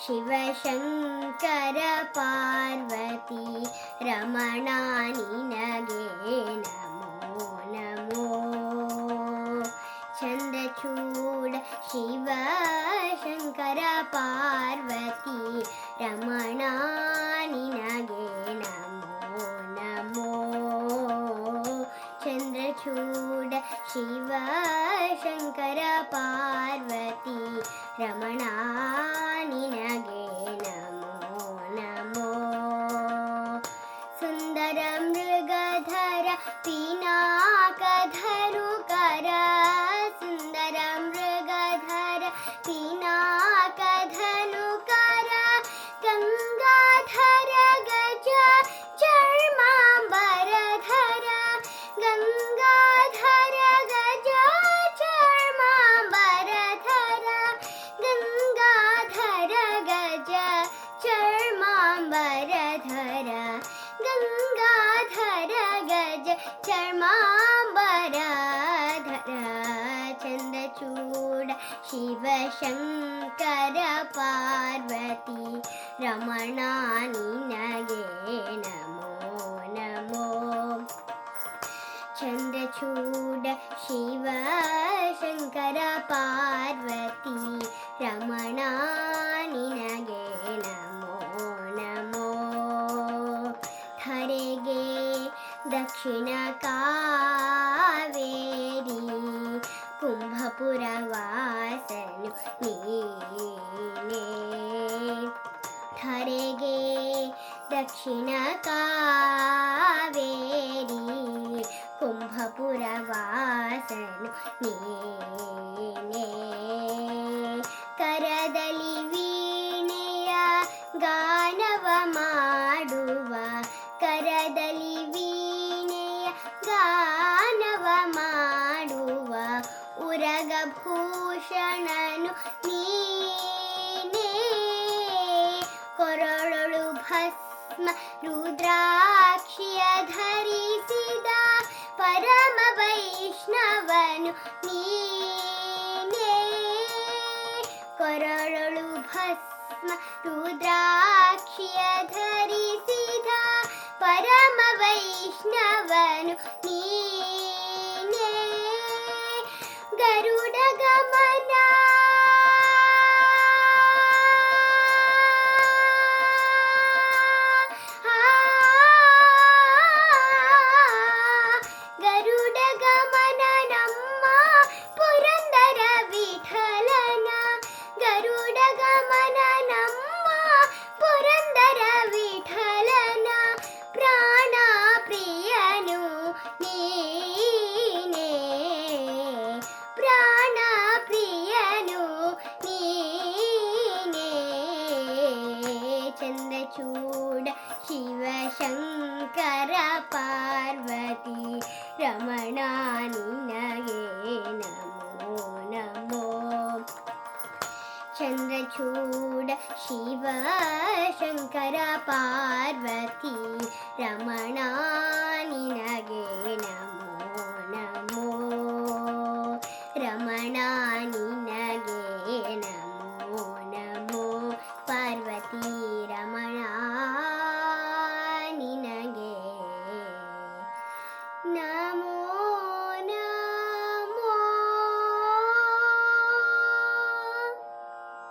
ಶಿವಶಂಕರ ಪಾರ್ವತಿ ರಮಣ ನಿನಗೆ ನಮೋ ನಮೋ. ಚಂದ್ರಚೂಡ ಶಿವಶಂಕರ ಪಾರ್ವತಿ ರಮಣ ನಿನಗೆ ನಮೋ ನಮೋ. ಚಂದ್ರಚೂಡ ಶಿವಶಂಕರ ಪಾರ್ವತಿ ರಮಣ ನಿನಗೆ ನಮೋ ನಮೋ. ಸುಂದರ ಮೃಗಧರ ಪಿನಾಕಧರುಕರ ಸುಂದರ ಮೃಗಧರ ಪಿನಾಕಧನುಕರ ಗಂಗಾಧರ ಗಜ ಚರ್ಮಾಂಬರಧರ ಗಂಗಾಧರ ಗಜ ಚರ್ಮಾಂಬರಧರ ಗಂಗಾಧರ ಗಜ ಚರ್ಮಾಂಬರಧರ ಗಂಗಾಧರ ಗಜ ಚರ್ಮಾಂಬರಧರ. ಚಂದ್ರಚೂಡ ಶಿವಶಂಕರ ಪಾರ್ವತಿ ರಮಣ ನಿನಗೆ ನಮೋ ನಮೋ. ಚಂದ್ರಚೂಡ ಶಿವಶಂಕರ ಪಾರ್ವತಿ ರಮಣ ನಿನಗೆ ನಮೋ ನಮೋ. ಧರೆಗೆ ದಕ್ಷಿಣ ಕಾವೇರಿ ಕುಂಭಪುರ ವಾಸನು ನೀನೇ. ಧರೆಗೆ ದಕ್ಷಿಣ ಕಾವೇರಿ ಕುಂಭಪುರ ವಾಸನು ನೀನೇ. ಕರದಲ್ಲಿ ವೀಣೆಯ ಗಾನವ ಮಾಡುವ ಕರದಲ್ಲಿ ವೀಣೆಯ ಗಾನವ ಮಾಡುವ ಉರಗಭೂಷಣನು ನೀನೇ. ಕೊರಳೊಳು ಭಸ್ಮ ರುದ್ರಾಕ್ಷಿಯ ಧರಿಸಿದ ಪರಮ ವೈಷ್ಣವನು ನೀನೇ. ಕೊರಳೊಳು ಭಸ್ಮ ರುದ್ರಾಕ್ಷಿಯ ಧರಿಸಿದ ಪರಮ ವೈಷ್ಣವನು ನೀನೇ. ಗರುಡ ಗಮನ ಗರುಡ ಗಮನ ನಮ್ಮ ಪುರಂದರ ವಿಠಲನ ಗರುಡ ಗಮನ ನಮ್ಮ ಪುರಂದರ ವಿಠಲನ ಪ್ರಾಣ ಪ್ರಿಯನು ನೀನೇ. ಪ್ರಾಣ ಪ್ರಿಯನು ನೀನೇ. ಚಂದ್ರಚೂಡ ಶಿವಶಂಕರ ಪಾರ್ವತಿ ರಮಣ ನಿನಗೆ ನಮೋ ನಮೋ. ಚಂದ್ರಚೂಡ ಶಿವಶಂಕರ ಪಾರ್ವತಿ ರಮಣ ನಿನಗೆ ನಮೋ ನಮೋ. ರಮಣ ನಿನಗೆ ನಮೋ ನಮೋ. ಪಾರ್ವತಿ ರಮಣ ನಿನಗೆ ನಮೋ